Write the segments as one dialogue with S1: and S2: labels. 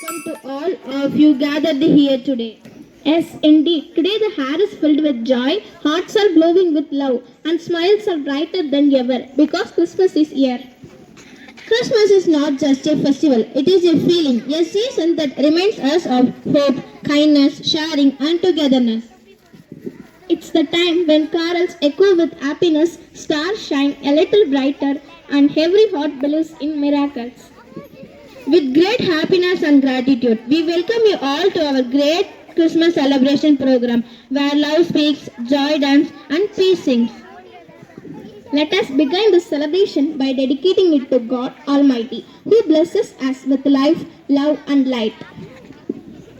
S1: welcome to all of you gathered here today. Yes, indeed. Today the air is filled with joy, hearts are glowing with love, and smiles are brighter than ever because Christmas is here. Christmas is not just a festival, it is a feeling, a season that reminds us of hope, kindness, sharing, and togetherness. It's the time when carols echo with happiness, stars shine a little brighter, and every heart believes in miracles. With great happiness and gratitude, we welcome you all to our great Christmas celebration program where love speaks, joy dance, and peace sings. Let us begin this celebration by dedicating it to God Almighty, who blesses us with life, love, and light.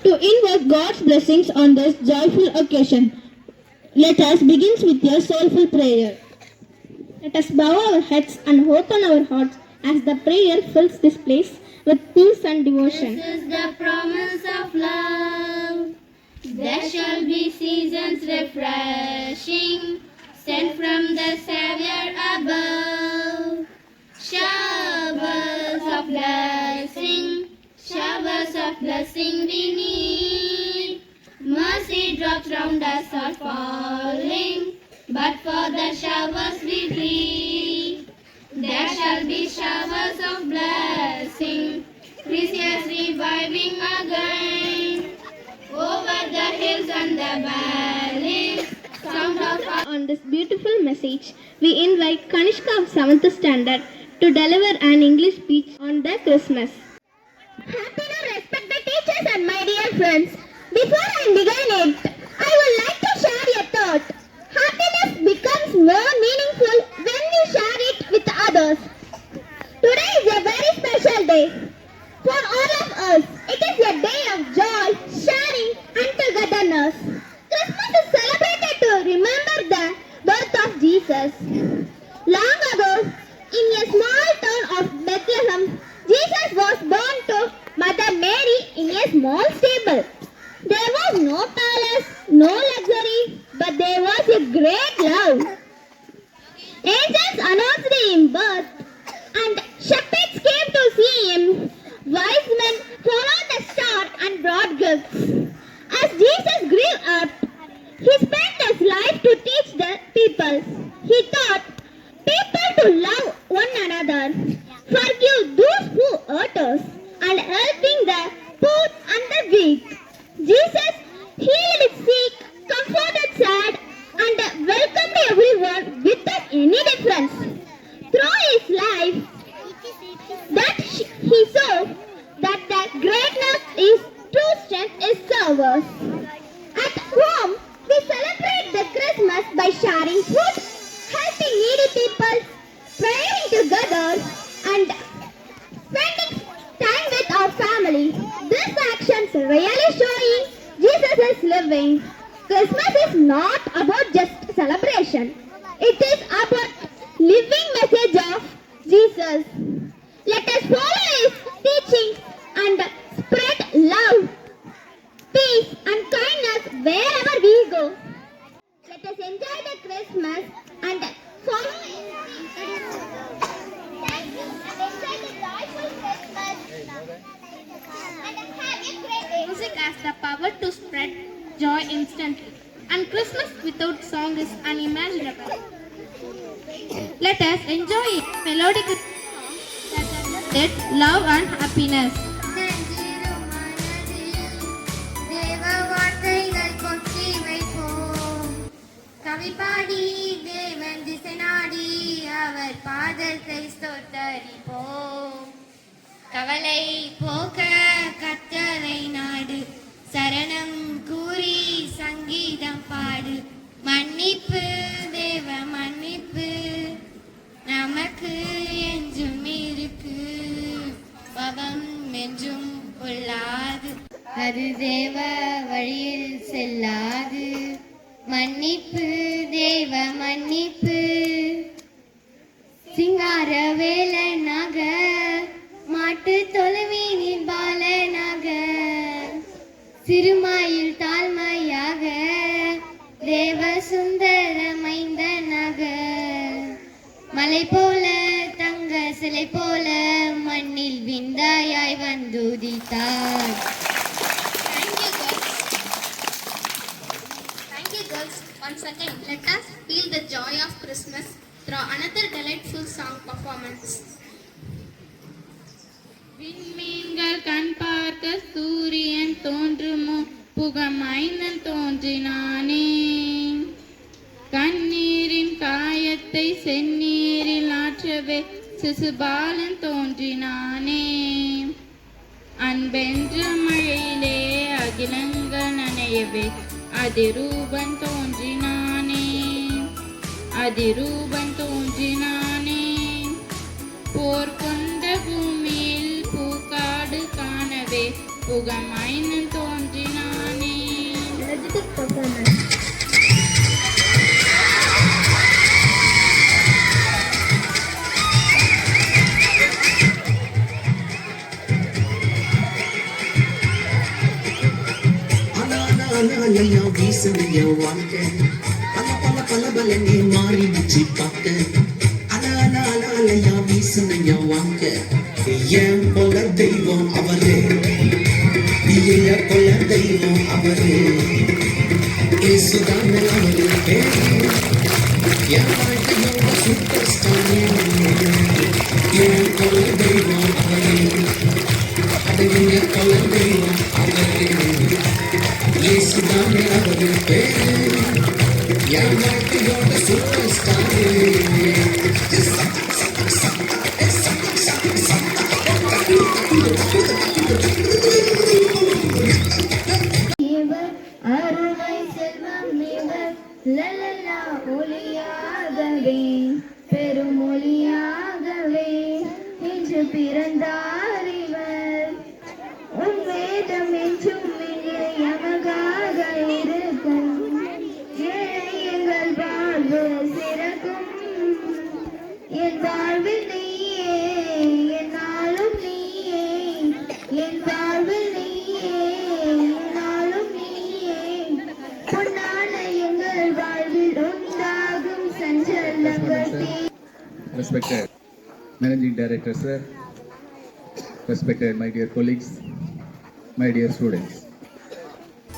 S1: To invoke God's blessings on this joyful occasion, let us begin with a soulful prayer. Let us bow our heads and open our hearts as the prayer fills this place with peace and devotion.
S2: This is the promise of love. There shall be seasons refreshing, sent from the Savior above. Showers of blessing we need. Mercy drops round us are falling, but for the showers we plead. There shall be showers of blessing, precious reviving again, over the hills and the valleys. Sound of
S1: On this beautiful message, we invite Kanishka of 7th Standard to deliver an English speech on the Christmas. Happy respected teachers and my dear friends, before I begin it, I would like to share a thought. Happiness becomes more meaningful when we share it with others. Today is a very special day. For all of us, it is a day of joy, sharing and togetherness. Christmas is celebrated to remember the birth of Jesus. Long ago, in a small town of Bethlehem, Jesus was born to Mother Mary in a small stable. There was no palace, no luxury, but there was a great love. Angels announced him birth, and shepherds came to see him. Wise men followed the star and brought gifts. As Jesus grew up, he spent his life to teach the people. He taught people to love one another, forgive those who hurt us, and helping the poor and the weak. Jesus healed sick, comforted sad, and welcomed everyone without any difference. Through his life, that he saw that the greatness is true strength is service. At home, we celebrate the Christmas by sharing food, helping needy people, praying together, and spending time with our family. These actions really showing Jesus is living. Christmas is not about just celebration. It is about living message of Jesus. Let us follow his teachings and spread love, peace and kindness wherever we go. Let us enjoy the Christmas and follow his teachings. Thank you and enjoy the joyful Christmas. And have a great day.
S2: music has the power to spread joy instantly, and Christmas without song is unimaginable. Let us enjoy it melodic that love and happiness. கவிபாடி தேவன் திசை நாடி அவர் பாதத்தை ஸ்தோத்தரிப்போம். கவலை போக்க கர்த்தரை நாடு, சரணம் கூறி சங்கீதம் பாடு. மன்னிப்பு தேவ மன்னிப்பு நமக்கு என்றும் இருக்கு, பவம் என்றும் கொள்ளாது, அது தேவ வழியில் செல்லாது. மன்னிப்பு தேவ மன்னிப்பு சிங்கார வேலனாக, மாட்டு தொழுவீனில் பாலனாக, சிறுமாயில் தாழ்மையாக, தேவ சுந்தர மைந்தனாக, மலை போல தங்க சிலை போல மண்ணில் விந்தாயாய் வந்து the third.
S3: Thank you, girls. Once again, let us feel the joy of Christmas through another delightful song performance.
S4: விண்மீன்கள் கண் பார்க்க சூரியன் தோன்றுமோ புகமைந்தன் தோன்றினானே கண்ணீரின் காயத்தை செந்நீரில் ஆற்றவே சிசுபாலன் தோன்றினானே அன்பென்ற மழையிலே அகிலங்கள் நனையவே அதிரூபன் தோன்றினானே அதிரூபன் தோன்றினானே போர் கொண்ட பூமியில் பூக்காடு காணவே புகமைந்தன் தோன்றினானே.
S1: Energetic performance.
S5: அலாலா வீசுடைய வாழ்க்கை பல பலனே மாறிடுச்சு பார்க்க அலாலா வீசுடைய வாழ்க்கை ஏன் போல தெய்வம் அவரே இல்ல போல தெய்வம் அவரே இயேசுதான் அவரு பேரு என் வாழ்க்கையோட சூப்பர் ஸ்டார் ஏன் போல தெய்வம் அவரே அது இல்ல போல தெய்வம் அவரே இயேசுதான் அவரு பேரு என் வாழ்க்கையோட சூப்பர் ஸ்டார்
S1: இவர் அருமை செல்வம் இவர் லலலா ஒளியாகவே பெரும் ஒளியாகவே இன்று பிறந்தார் இவர் உன் வேதம் என்றும் இங்கே எமக்காக இருக்கும் ஏழை எங்கள் வாழ்வு சிறக்கும் என் வாழ்வில் நீயே என்னாலும் நீயே என் வாழ்வில் நீயே என்னாலும் நீயே பொன்னான எங்கள் வாழ்வில் உண்டாகும் சஞ்சலங்கள்
S6: Respected Managing Director, sir, respected my dear colleagues, my dear students,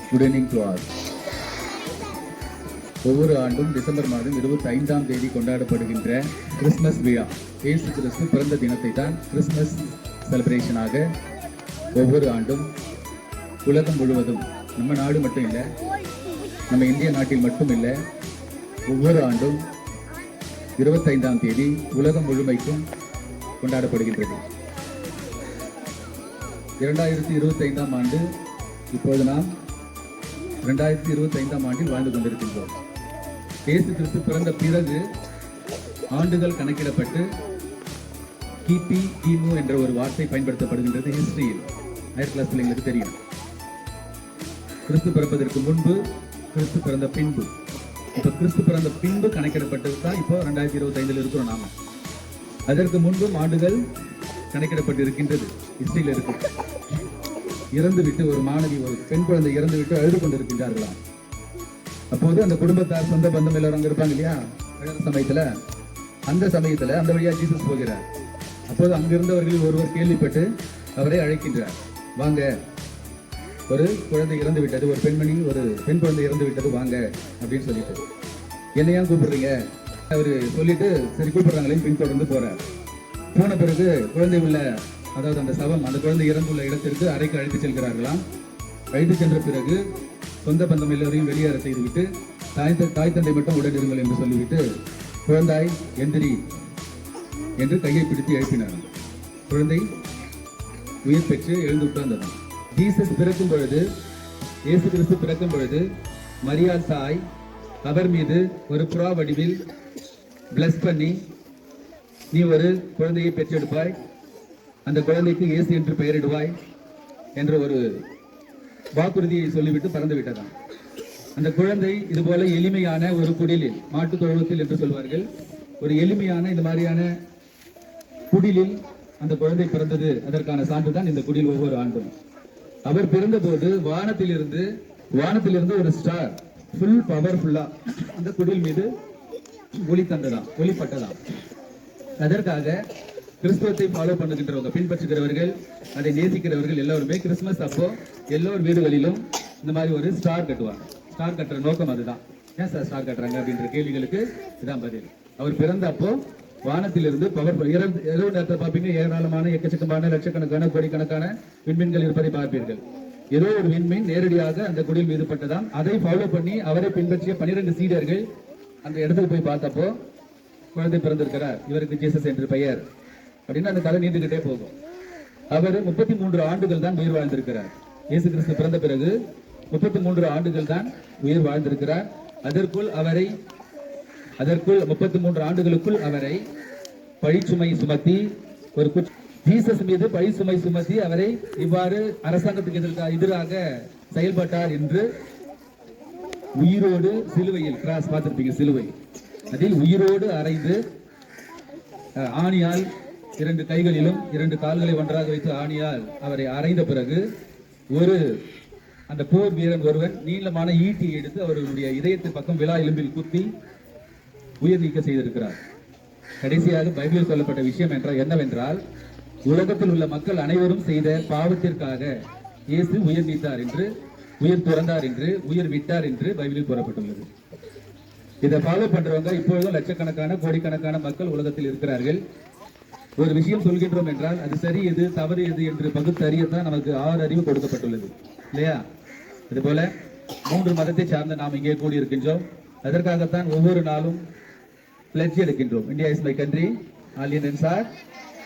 S6: good evening to all. ஒவ்வொரு ஆண்டும் டிசம்பர் மாதம் 25ஆம் தேதி கொண்டாடப்படுகின்ற கிறிஸ்மஸ் விழா, இயேசு கிறிஸ்து பிறந்த தினத்தை தான் கிறிஸ்மஸ் செலிப்ரேஷனாக ஒவ்வொரு ஆண்டும் உலகம் முழுவதும், நம்ம நாடு மட்டும் இல்லை, நம்ம இந்திய நாட்டில் மட்டும் இல்லை, ஒவ்வொரு ஆண்டும் 25ஆம் தேதி உலகம் முழுமைக்கும் கொண்டாடப்படுகின்றது. 2025ஆம் ஆண்டு, இப்போது நாம் 2025ஆம் ஆண்டில் வாழ்ந்து கொண்டிருக்கின்றோம். இயேசு கிறிஸ்து பிறந்த பிறகு ஆண்டுகள் கணக்கிடப்பட்டு கிபி கிமு என்ற ஒரு வார்த்தை பயன்படுத்தப்படுகின்றது ஹிஸ்டரியில். ஹையர் கிளாஸ் பிள்ளைங்களுக்கு தெரியும். கிறிஸ்து பிறப்பதற்கு முன்பு, கிறிஸ்து பிறந்த பின்பு. இப்ப கிறிஸ்து பிறந்த பின்பு கணக்கிடப்பட்டது தான் இப்போ 2025 இருக்கிறோம் நாம. அதற்கு முன்பும் ஆண்டுகள் கணக்கிடப்பட்டு இருக்கின்றது, ஹிஸ்டரியில் இருக்கு. இறந்து விட்டு ஒரு மாணவி, ஒரு பெண் குழந்தை இறந்து விட்டு அழுது கொண்டிருக்கின்றார்களாம். அப்போது அந்த குடும்பத்தார், சொந்த பந்தம் எல்லாரும் அங்க இருப்பாங்க இல்லையா, சமயத்துல அந்த வழியா ஜீசஸ் போகிறார். அப்போது அங்கிருந்தவர்களில் ஒருவர் கேள்விப்பட்டு அவரை அழைக்கின்றார். வாங்க, ஒரு குழந்தை இறந்து விட்டது, ஒரு பெண்மணி, ஒரு பெண் குழந்தை இறந்து விட்டது, வாங்க அப்படின்னு சொல்லிட்டு. என்னையா கூப்பிடுறீங்க அவரு சொல்லிட்டு, சரி கூப்பிடுறாங்களேன்னு பின்தொடர்ந்து போறார். போன பிறகு குழந்தை உள்ள, அதாவது அந்த சவம், அந்த குழந்தை இறந்துள்ள இடத்திற்கு அறைக்கு அழைத்து செல்கிறார்களாம். அழைத்து சென்ற பிறகு சொந்த பந்தம் எல்லோரையும் வெளியேற செய்துவிட்டு, தாய் தந்தை மட்டும் உடன் இருங்கள் என்று சொல்லிவிட்டு, குழந்தாய் எந்திரி என்று கையை பிடித்து எழுப்பினார். குழந்தை உயிர் பெற்று எழுந்து உட்கார்ந்ததான். ஜீசஸ் பிறக்கும் பொழுது, இயேசு கிறிஸ்து பிறக்கும் பொழுது, மரியாள் தாய் அவர் மீது ஒரு புறா வடிவில் பிளஸ் பண்ணி, நீ ஒரு குழந்தையை பெற்றெடுப்பாய், அந்த குழந்தைக்கு இயேசு என்று பெயரிடுவாய் என்ற ஒரு வாக்குறுதியை சொல்லிவிட்டு பறந்து விட்டதாம். அந்த குழந்தை இதுபோல எளிமையான ஒரு குடிலில், மாட்டு தொழுவத்தில் என்று சொல்வார்கள், ஒரு எளிமையான இந்த மாதிரியான குடிலில் அந்த குழந்தை பிறந்தது. அதற்கான சான்றுதான் இந்த குடில் ஒவ்வொரு ஆண்டும். அவர் பிறந்த போது வானத்திலிருந்து ஒரு ஸ்டார் ஃபுல் பவர்ஃபுல்லா அந்த குடில் மீது ஒளி தந்ததாம், ஒளிப்பட்டதாம். அதற்காக கிறிஸ்துவத்தை ஃபாலோ பண்ணுகின்றவங்க, பின்பற்றுகிறவர்கள், அதை நேசிக்கிறவர்கள் எல்லோருமே கிறிஸ்துமஸ் அப்போ எல்லோர் வீடுகளிலும் இந்த மாதிரி ஒரு ஸ்டார் கட்டுவாங்க. ஸ்டார் கட்டுற நோக்கம் அதுதான். ஏன் சார் ஸ்டார் கட்டுறாங்க அப்படின்ற கேள்விகளுக்கு இதான் பதில். அவர் பிறந்த அப்போ வானத்திலிருந்து பவர் இரவு நேரத்தை பார்ப்பீங்க, ஏராளமான எக்கச்சக்கமான லட்சக்கணக்கான கோடிக்கணக்கான விண்மீன்கள் இருப்பதை பார்ப்பீர்கள். ஏதோ ஒரு விண்மீன் நேரடியாக அந்த குடில் மீது பட்டதாம். அதை ஃபாலோ பண்ணி அவரை பின்பற்றிய 12 சீடர்கள் அந்த இடத்துக்கு போய் பார்த்தப்போ குழந்தை பிறந்திருக்கிறார், இவருக்கு ஜீசஸ் என்று பெயர் அப்படின்னு அந்த கதை நீண்டுகிட்டே போகும். அவர் 33 ஆண்டுகள் தான் உயிர் வாழ்ந்திருக்கிறார். இயேசு கிறிஸ்து பிறந்த பிறகு 33 ஆண்டுகள் தான் உயிர் வாழ்ந்திருக்கிறார். அதற்குள் 33 ஆண்டுகளுக்குள் அவரை பழிச்சுமை சுமத்தி ஒரு ஜீசஸ் மீது பழிச்சுமை சுமத்தி அவரை இவ்வாறு அரசாங்கத்துக்கு எதிராக செயல்பட்டார் என்று உயிரோடு சிலுவையில் கிராஸ் பார்த்திருப்பீங்க, சிலுவை அதில் உயிரோடு அறைந்து ஆணியால் 2 கைகளிலும் 2 கால்களை ஒன்றாக வைத்து ஆணியால் அவரை அறைந்த பிறகு அந்த போர் வீரன் ஒருவன் நீளமான ஈட்டியை எடுத்து அவர்களுடைய இதயத்தின் பக்கம் விலா எலும்பில் குத்தி உயிர் நீக்க செய்திருக்கிறார். கடைசியாக பைபிளில் சொல்லப்பட்ட விஷயம் என்னவென்றால், உலகத்தில் உள்ள மக்கள் அனைவரும் செய்த பாவத்திற்காக இயேசு உயிர் நீத்தார் என்று, உயிர் துறந்தார் என்று, உயிர் விட்டார் என்று பைபிளில் கூறப்பட்டுள்ளது. இதை ஃபாலோ பண்றவங்க இப்பொழுதும் லட்சக்கணக்கான கோடிக்கணக்கான மக்கள் உலகத்தில் இருக்கிறார்கள். ஒரு விஷயம் சொல்கின்றோம் என்றால் அது சரி எது தவறு எது என்று பகுத்தறியத்தான் நமக்கு 6 அறிவு கொடுக்கப்பட்டுள்ளது இல்லையா? இதுபோல 3 மதத்தை சார்ந்த நாம் இங்கே கூடி இருக்கின்றோம். அதற்காகத்தான் ஒவ்வொரு நாளும் பிளட்ஜ் எடுக்கின்றோம். India is my country, all Indians are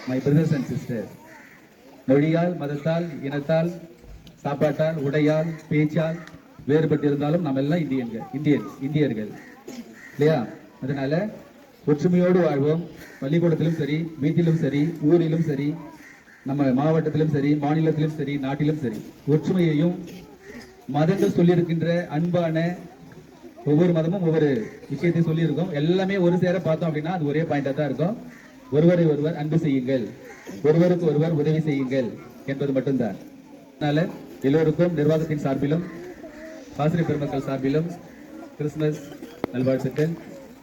S6: my brothers and sisters. மொழியால், மதத்தால், இனத்தால், சாப்பாட்டால், உடையால், பேச்சால் வேறுபட்டிருந்தாலும் நாம் எல்லாம் இந்தியர்கள் இல்லையா? அதனால ஒற்றுமையோடு வாழ்வோம். பள்ளிக்கூடத்திலும் சரி, வீட்டிலும் சரி, ஊரிலும் சரி, நம்ம மாவட்டத்திலும் சரி, மாநிலத்திலும் சரி, நாட்டிலும் சரி, ஒற்றுமையையும் மதங்கள் சொல்லியிருக்கின்ற அன்பான ஒவ்வொரு மதமும் ஒவ்வொரு விஷயத்தை சொல்லியிருக்கோம். எல்லாமே ஒரு சேர பார்த்தோம் அப்படின்னா அது ஒரே பாயிண்டா தான் இருக்கும். ஒருவரை ஒருவர் அன்பு செய்யுங்கள், ஒருவருக்கு ஒருவர் உதவி செய்யுங்கள் என்பது மட்டும்தான். அதனால எல்லோருக்கும் நிர்வாகத்தின் சார்பிலும் ஆசிரியர் பெருமக்கள் சார்பிலும் கிறிஸ்துமஸ் நல்வாழ்த்துக்கள்.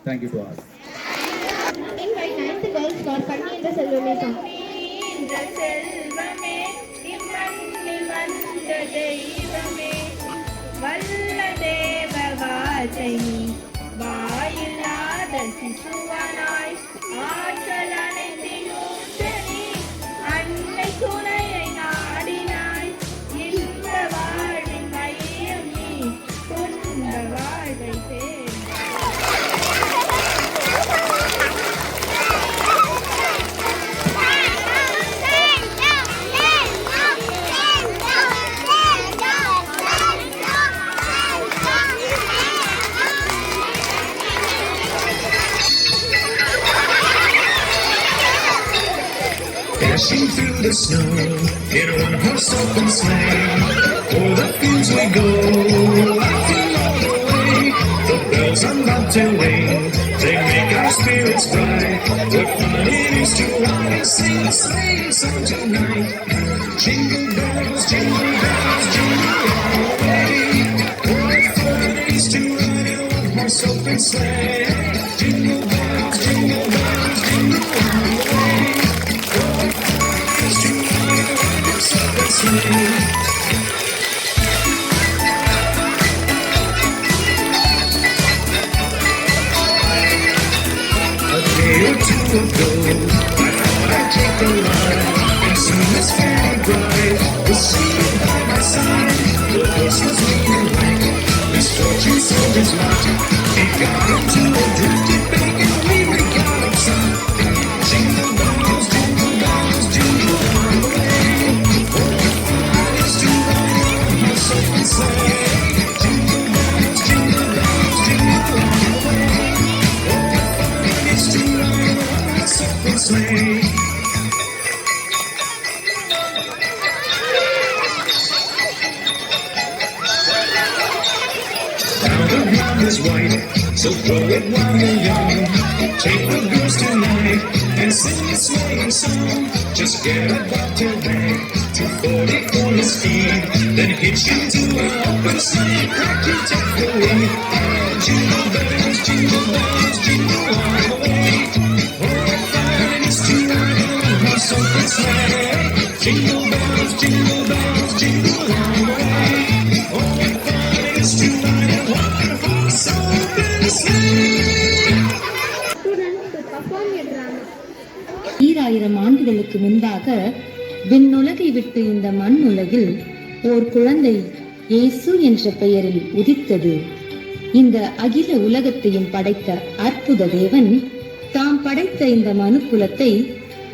S6: Thank you to all.
S1: Invite 9th girls for Panni என்ற செல்வமே song.
S4: செல்வமே இம்மண்ணில் வந்த தெய்வமே, வல்ல தேவ வார்த்தை நீ, வாயில்லாத சிசுவனாய் ஆற்றல் அனைத்திலும் சரி, அன்னை துணையை நாடினாய், இந்த வாழ்வின் மையம் நீ, துன்ப வாழ்வை தேர்ந்தாய்.
S5: Dashing through the snow in a one-horse open sleigh. O'er the fields we go, laughing all the way. The bells are not to ring, they make our spirits bright. What fun it is to ride and sing a sleighing song tonight. Jingle bells, jingle all the way. What fun it is to ride in a one-horse open sleigh. Jingle bells, jingle all the way. A day or two ago, I thought I'd take a ride, and soon as very bright, was seated by my side. The horse was leaning right, misfortune sold his lot. He got into a drifted bank, and we got outside. Jingle bells, jingle all the way. What fun it is to ride in a horse open sleigh. Jingle bells, jingle all the way. What fun it is to ride in a horse open sleigh. Now the ground is white, so throw it while you're young. Take the girls tonight and sing a sleighing song. Just get a bobtail bag, 240 for your speed, then hitch into an open sleigh, crack your tail away. Jingle bells, jingle all the way. What fun it is to ride in a Jingle bells, jingle bells, jingle all the way. Oh, what fun it is to ride in one horse open sleigh.
S1: Students to perform a drama.
S7: 2000 ஆண்டுகளுக்கு முன்பாக விண்ணுலகை விட்டு இந்த மண் உலகில் ஓர் குழந்தை இயேசு என்ற பெயரில் உதித்தது. இந்த அகில உலகத்தையும் படைத்த அற்புத தேவன் தாம் படைத்த இந்த மனு குலத்தை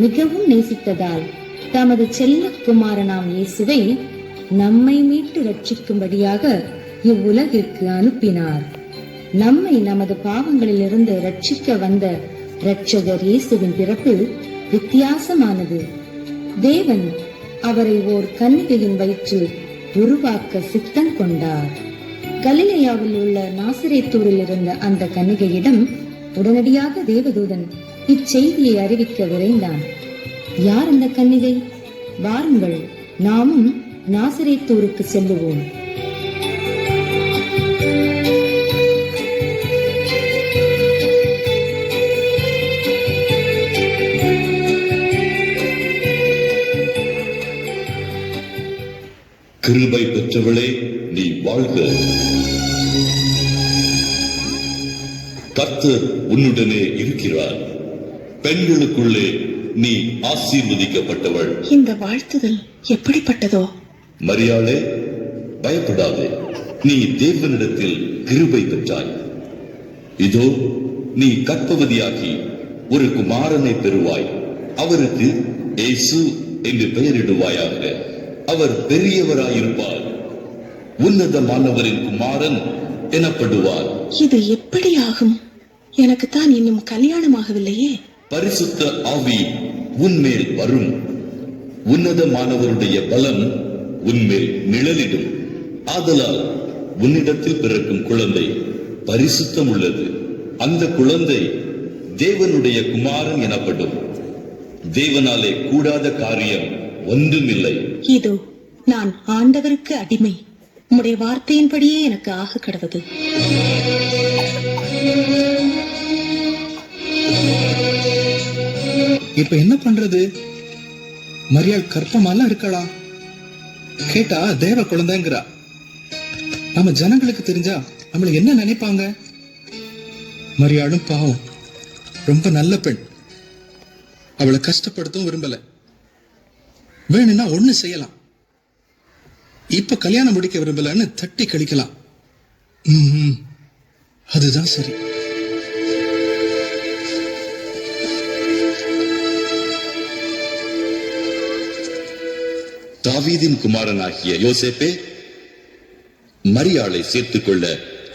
S7: மிகவும் நேசித்ததால் தமது செல்ல குமாரனாம் இயேசுவை நம்மை மீட்டு ரட்சிக்கும்படியாக இவ்வுலகிற்கு அனுப்பினார். நம்மை நமது பாவங்களிலிருந்து ரட்சிக்க வந்த இரட்சகர் இயேசுவின் பிறப்பு வித்தியாசமானது. தேவன் அவரை ஓர் கன்னிகையின் வயிற்றில் உருவாக்க சித்தம் கொண்டார். கலிலேயாவில் உள்ள நாசரேத்தூரில் இருந்த அந்த கன்னிகையிடம் உடனடியாக தேவதூதன் இச்செய்தியை அறிவிக்க விரைந்தான். யார் அந்த கன்னிகை? வாருங்கள், நாமும் நாசரேத்தூருக்கு செல்லுவோம்.
S8: கிருபை பெற்றவளே, நீ வாழ்க. கர்த்தர் உன்னுடனே இருக்கிறார். பெண்களுக்குள்ளே நீ ஆசீர்வதிக்கப்பட்டவள்.
S9: இந்த வாழ்த்துதல் எப்படிப்பட்டதோ?
S8: மரியாளே, பயப்படாதே, நீ தேவனிடத்தில் கிருபை பெற்றாய். இதோ நீ கர்ப்பவதியாகி ஒரு குமாரனை பெறுவாய். அவருக்கு இயேசு என்று பெயரிடுவாயாக. அவர் பெரியவராயிருப்பார், உன்னதமானவரின் குமாரன் எனப்படுவார்.
S9: இது எப்படி ஆகும்? எனக்கு தான் இன்னும் கல்யாணமாகவில்லையே.
S8: பரிசுத்த ஆவி உன்மேல் வரும். உன்னதமானவருடைய பலம் உன்மேல் நிழலிடும். ஆதலால் உன்னிடத்தில் பிறக்கும் குழந்தை பரிசுத்தம் உள்ளது. அந்த குழந்தை தேவனுடைய குமாரன் எனப்படும். தேவனாலே கூடாத காரியம் ஒன்றுமில்லை.
S9: இதோ நான் ஆண்டவருக்கு அடிமை. உம்முடைய வார்த்தையின்படியே எனக்கு ஆக கடவது.
S10: இப்ப என்ன பண்றது? மரியாள் கற்பமாலாம் இருக்கலாம். கேட்டா தேவ குழந்தைங்கிறா. நம்ம ஜனங்களுக்கு தெரிஞ்சா நம்மள என்ன நினைப்பாங்க? மரியாளும் பாவம், ரொம்ப நல்ல பெண். அவளை கஷ்டப்படுத்தவும் விரும்பல. வேணும்னா ஒண்ணு செய்யலாம். இப்ப கல்யாணம் முடிக்க விரும்பலன்னு தட்டி கழிக்கலாம். அதுதான் சரி.
S8: தாவீதின் குமாரனாகிய யோசேப்பே, மரியாளை சேர்த்துக் கொள்ள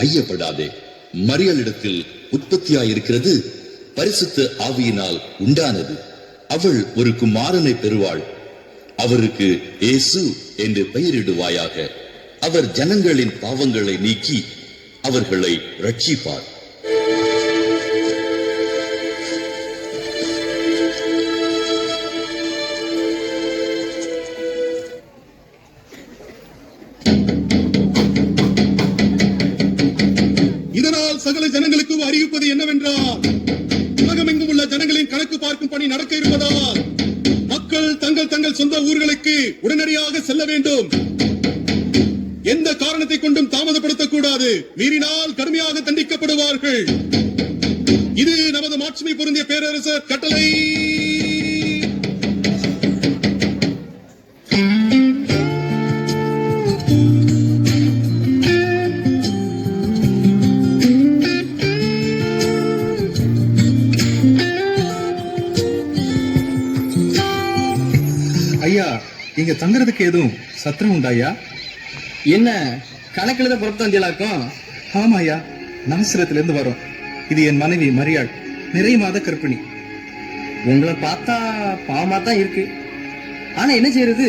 S8: ஐயப்படாதே. மரியாளிடத்தில் உற்பத்தியாயிருக்கிறது பரிசுத்த ஆவியினால் உண்டானது. அவள் ஒரு குமாரனை பெறுவாள். அவருக்கு இயேசு என்று பெயரிடுவாயாக. அவர் ஜனங்களின் பாவங்களை நீக்கி அவர்களை ரட்சிப்பார்.
S10: இதனால் சகல ஜனங்களுக்கும் அறிவிப்பது என்னவென்றால், உலகமெங்கும் உள்ள ஜனங்களின் கணக்கு பார்க்கும் பணி நடக்க இருப்பதால் மக்கள் தங்கள் தங்கள் சொந்த ஊர்களுக்கு உடனடியாக செல்ல வேண்டும். எந்த காரணத்தை கொண்டும் தாமதப்படுத்தக்கூடாது. மீறினால் கடுமையாக தண்டிக்கப்படுவார்கள். இது நமது மாட்சிமை பொருந்திய பேரரசர் கட்டளை. ஐயா, இங்க தங்குறதுக்கு எதுவும் சத்திரம் உண்டாயா?
S11: என்ன கணக்கில் புறப்பட்டு வந்தியலாக்கும்?
S10: ஆமா ஐயா, நாசிரத்துல இருந்து வரோம். இது என் மனைவி மரியாள், நிறைய மாத கர்ப்பிணி.
S11: உங்களை பார்த்தா பாவமா தான் இருக்கு. ஆனா என்ன செய்யறது,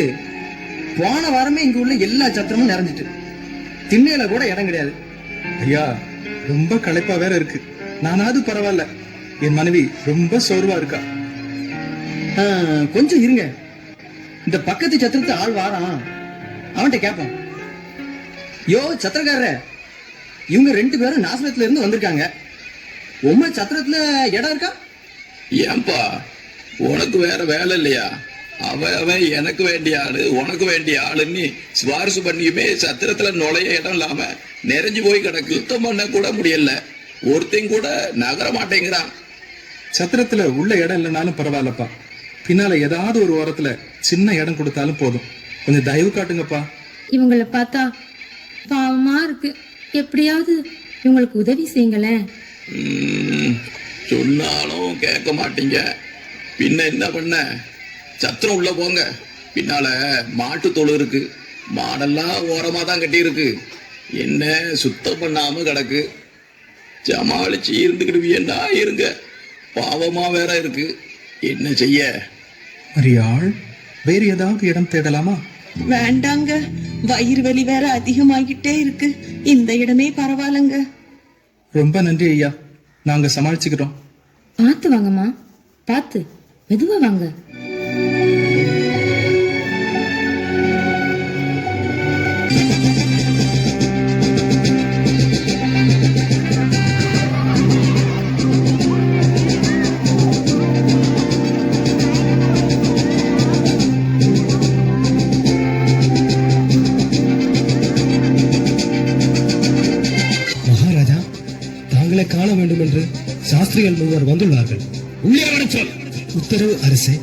S11: போன வாரமே இங்க உள்ள எல்லா சத்திரமும் நிறைஞ்சிட்டு, திண்ணையில கூட இடம் கிடையாது.
S10: ஐயா, ரொம்ப களைப்பா வேற இருக்கு. நானாவது பரவாயில்ல, என் மனைவி ரொம்ப சோர்வா இருக்கா.
S11: கொஞ்சம் இருங்க, இந்த பக்கத்து சத்திரத்து ஆள் வாரான், அவன்கிட்ட கேட்பான். யோ சத்திரக்காரர, இவங்க 2 பேரும் நாசரத்துல இருந்து வந்திருக்காங்க. உங்க சத்திரத்துல இடம் இருக்கா?
S8: ஏன்பா, உனக்கு வேற வேலை இல்லையா?
S12: அவன் எனக்கு வேண்டிய ஆளு உனக்கு வேண்டிய ஆளுன்னு சிபாரிசு பண்ணியுமே சத்திரத்துல நுழைய இடம் இல்லாம நிறைஞ்சு போய் கிடக்கு. சுத்தம் பண்ண கூட முடியல. ஒருத்தையும் கூட நகர மாட்டேங்கிறான்.
S13: சத்திரத்துல உள்ள இடம் இல்லைனாலும் பரவாயில்லப்பா, பின்னால ஏதாவது ஒரு ஓரத்துல சின்ன இடம் கொடுத்தாலும் போதும். கொஞ்சம் தயவு காட்டுங்கப்பா.
S7: இவங்களை பார்த்தா பாவமா இருக்கு. எப்படியாவது இவங்களுக்கு உதவி செய்யுங்களேன்.
S12: சொன்னாலும் கேட்க மாட்டீங்க. பின்ன என்ன பண்ண? சத்திரம் உள்ள போங்க. பின்னால மாட்டு தொழு இருக்கு. மாடெல்லாம் ஓரமா தான் கட்டி இருக்கு. என்ன சுத்தம் பண்ணாம கிடக்கு. சமாளிச்சு இருந்துக்கிடுவியன்னா இருங்க. பாவமா வேற இருக்கு. என்ன செய்ய?
S13: மரியாள், வேற ஏதாவது இடம் தேடலாமா?
S9: வேண்டாங்க, வயிறு வலி வேற அதிகமாகிட்டே இருக்கு. இந்த இடமே பரவாயில்லங்க.
S13: ரொம்ப நன்றி ஐயா, நாங்க சமாளிச்சுக்கிறோம்.
S7: பார்த்து வாங்கம்மா, பார்த்து மெதுவா வாங்க.
S14: மகாராஜா, தாங்களை காண வேண்டும் என்று சாஸ்திரிகள் மூவர் வந்துள்ளார்கள்.
S12: உள்ளே வர சொல்.
S14: உத்தரவு அரசே.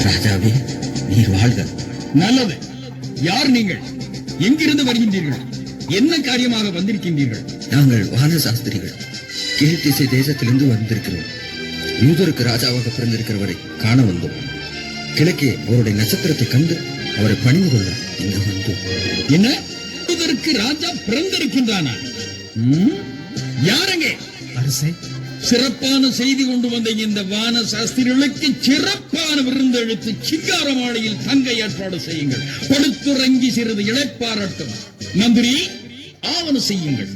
S11: ராஜாவே, நீர் வாழ்க.
S10: நல்லது. யார் நீங்கள்? எங்கிருந்து வருகின்றீர்கள்? என்ன காரியமாக வந்திருக்கின்றீர்கள்?
S11: நாங்கள் வான சாஸ்திரிகள் கீழ்த்திசை தேசத்திலிருந்து வந்திருக்கிறோம். யூதருக்கு ராஜாவாக பிறந்திருக்கிறவரை காண வந்தோம். கிழக்கே அவருடைய நட்சத்திரத்தை கண்டு அவரை பணிந்து கொள்ள இங்கு வந்தோம்.
S10: என்ன? யூதருக்கு ராஜா பிறந்திருக்கின்றானா? யாருங்க?
S14: அரசே,
S10: சிறப்பான செய்தி கொண்டு வந்த இந்த வான சாஸ்திரிகளுக்கு சிறப்பான விருந்தெழுத்து சிங்கார மாளிகையில் தங்க ஏற்பாடு செய்யுங்கள். படுத்துறங்கி சிறிது இளைப்பாரட்டும். மந்திரி, ஆவண செய்யுங்கள்.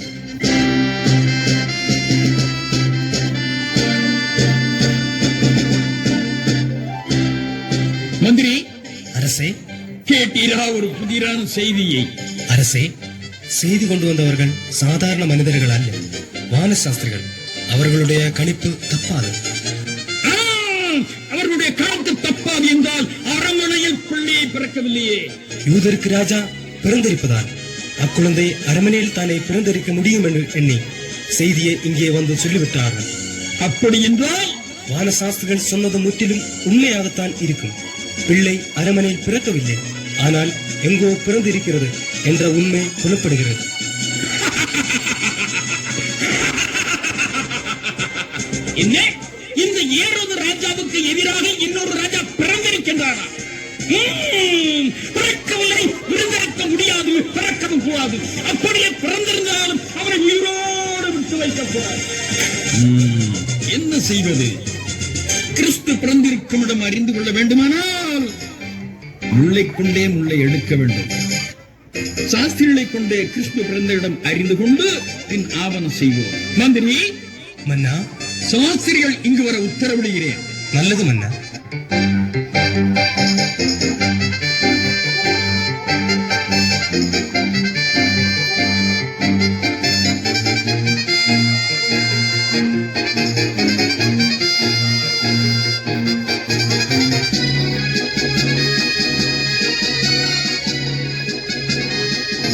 S10: மந்திரி.
S14: அரசே.
S10: கேட்டீரா ஒரு புதிரான செய்தியை?
S14: அரசே, செய்தி கொண்டு வந்தவர்கள் சாதாரண மனிதர்கள் அல்ல, வான சாஸ்திரிகள். அவர்களுடைய கணிப்பு தப்பாது.
S10: அவர்களுடைய கணிப்பு தப்பாது என்றால் அரண்மனையில் பிள்ளையை பிறக்கவில்லையே.
S14: யூதருக்கு ராஜா பிறந்திருப்பதால் அக்குழந்தை அரண்மனையில் தானே பிறந்திருக்க முடியும் என்று எண்ணி செய்தியை இங்கே வந்து சொல்லிவிட்டார்கள்.
S10: அப்படி என்றால்
S14: வான சாஸ்திரிகள் சொன்னது முற்றிலும் உண்மையாகத்தான் இருக்கும். பிள்ளை அரண்மனையில் பிறக்கவில்லை, ஆனால் எங்கோ பிறந்திருக்கிறது என்ற உண்மை புலப்படுகிறது.
S10: என்ன? இந்த ஏரோது ராஜாவுக்கு எதிராக இன்னொரு ராஜா பிறந்திருக்கின்றாரா? பிறக்கவில்லை, பிறந்திருக்க முடியாது, பிறக்கவும் கூடாது. அப்படியே பிறந்திருந்தாலும் அவரை உயிரோடு விட்டு வைக்கக்கூடாது. என்ன செய்வது? கிறிஸ்து பிறந்திருக்கும் இடம் அறிந்து கொள்ள வேண்டுமானால் முல்லை கொண்டே முல்லை எடுக்க வேண்டும். சாஸ்திரிகளை கொண்டே கிறிஸ்து பிறந்த இடம் அறிந்து கொண்டு பின் ஆவணம் செய்வோம். மந்திரி.
S14: மன்னா,
S10: சாஸ்திரிகள் இங்கு வர உத்தரவிடுகிறேன்.
S14: நல்லது மன்னா.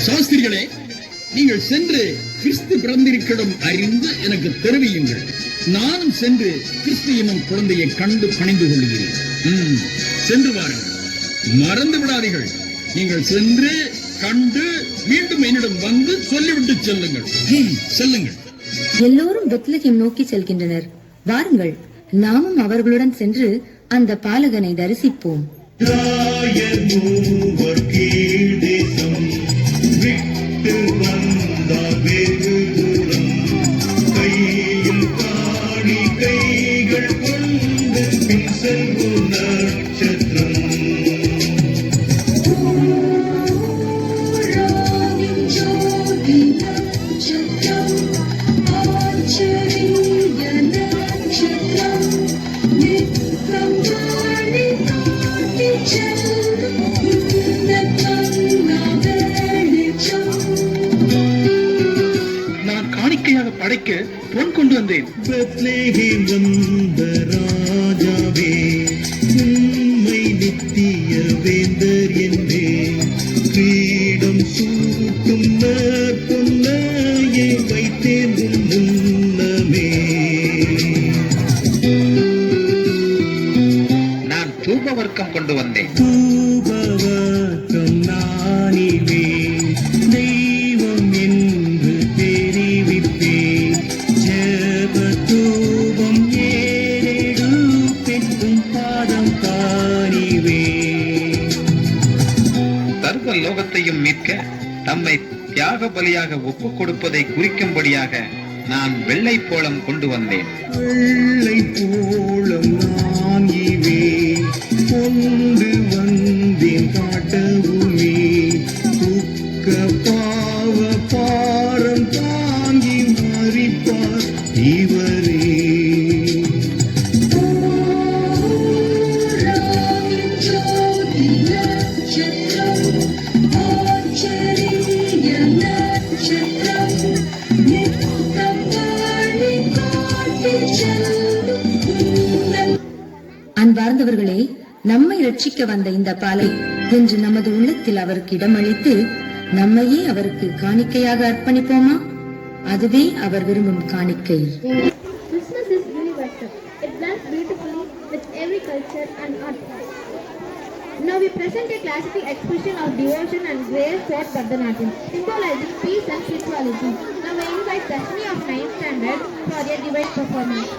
S10: சாஸ்திரிகளே, நீங்கள் சென்று கிறிஸ்து பிறந்திருக்கிடம் அறிந்து எனக்கு தெரிவியுங்கள். நானும் சென்று கிறிஸ்து என்னும் குழந்தையை கண்டு பணிந்து கொள்கிறேன். சென்று வாருங்கள். மறந்து விடாதீர்கள். நீங்கள் சென்று கண்டு மீண்டும் என்னிடம் வந்து சொல்லிவிட்டு செல்லுங்கள். செல்லுங்கள்.
S7: எல்லோரும் பெத்லகேம் நோக்கி செல்கின்றனர். வாருங்கள், நாமும் அவர்களுடன் சென்று அந்த பாலகனை தரிசிப்போம்.
S13: காணிக்கையாக படைக்க பொன் கொண்டு வந்தேன்.
S5: பெத்லகேம் வந்த ராஜாவே, உண்மை நித்திய வேந்தர் என்றே கிரீடம் சூட்டும் பொன்னையை வைத்தேன் முன்னமே.
S11: நான் தூபவர்க்கம் கொண்டு வந்தேன்.
S5: தூபவர்க்கம் நானிலே தெய்வம் என்று தெரிவிப்பேன். ஜெப தூபம் ஏறெடு பெற்றும் பாதம் காணிவேன்.
S11: சர்வ லோகத்தையும் மீட்க தம்மை தியாக பலியாக ஒப்புக் கொடுப்பதை குறிக்கும்படியாக நான் வெள்ளை போளம் கொண்டு வந்தேன்.
S5: வெள்ளை போளம் நான் இவே கொண்டு வந்தேன் காட்டவுமே. துக்க பாவ பாரம் தாங்கி மறிப்பார் இவரே.
S7: அன்பார்ந்தவர்களே, நம்மை ரட்சிக்க வந்த இந்த பாலை இன்று நமது உள்ளத்தில் அவருக்கு இடமளித்து நம்மையே அவருக்கு காணிக்கையாக அர்ப்பணிப்போமா? அதுவே அவர் விரும்பும் காணிக்கை.
S1: Christmas is universal. It blends beautifully with every culture and art. Now we present a classical expression of devotion and grace for Bharatanatyam, symbolizing peace and spirituality. Now I invite Dashni of 9th standard for a divine performance.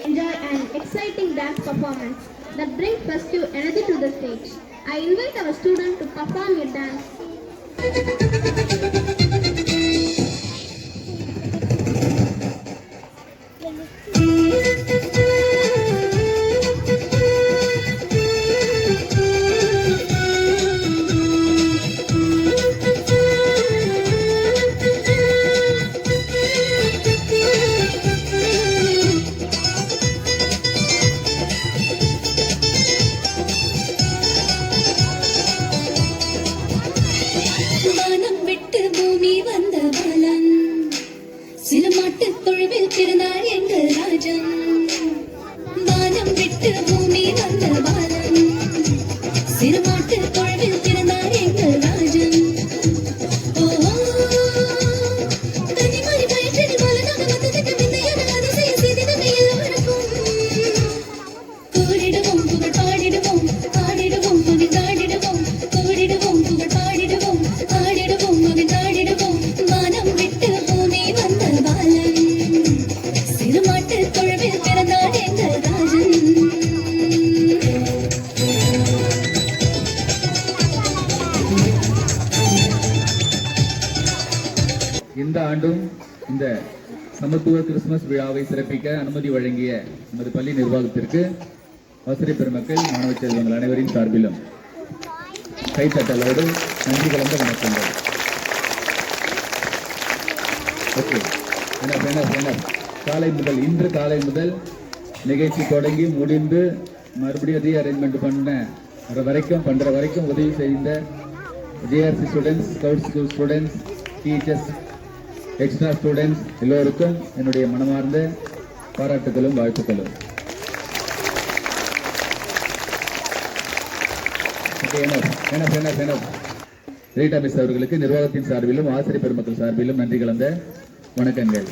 S1: Enjoy an exciting dance performance that brings festive energy to the stage. I invite our student to perform a dance.
S2: வானம் விட்டு பூமி வந்த பாலன், சிறுமாட்டு தொழுவில் பிறந்தார் எங்கள் ராஜன். வானம் விட்டு பூமி வந்த பாலன், சிறுமாட்டு தொழுவில் பிறந்தார் எங்கள் ராஜன். ஓ தனிமறி பயற்றடி பாலனாக வந்ததுக்கு விந்தையான அதிசய செய்தி நம்மை எல்லோருக்கும். கூடிடுவோம் புகழ் பாடிடுவோம், ஆடிடுவோம் புதிதாடிடுவோம், கூடிடுவோம் புகழ் பாடிடுவோம், ஆடிடுவோம் மகிழ்ந்தாடிடுவோம். வானம் விட்டு பூமி வந்த பாலன், சிறுமாட்டு தொழுவில் பிறந்தார் எங்கள் ராஜன்.
S6: இந்த ஆண்டும் இந்த சமத்துவ கிறிஸ்துமஸ் விழாவை சிறப்பிக்க அனுமதி வழங்கிய நமது பள்ளி நிர்வாகத்திற்கு ஆசிரியர் பெருமக்கள், மாணவ செல்வங்கள் அனைவரின் சார்பிலும் கைத்தட்டலோடு நன்றி கலந்த வணக்கங்கள். ஓகே, இன்று காலை முதல் நிகழ்ச்சி தொடங்கி முடிந்து மறுபடியும் ரீஅரேஞ்ச்மெண்ட் பண்ற வரைக்கும் உதவி செய்த JRC students, scout school students, teachers, extra students எல்லோருக்கும் என்னுடைய மனமார்ந்த பாராட்டுகளும் வாழ்த்துக்களும். ரீட்டா மிஸ் அவர்களுக்கு நிர்வாகத்தின் சார்பிலும் ஆசிரியர் பெருமக்கள் சார்பிலும் நன்றி கலந்த வணக்கங்கள்.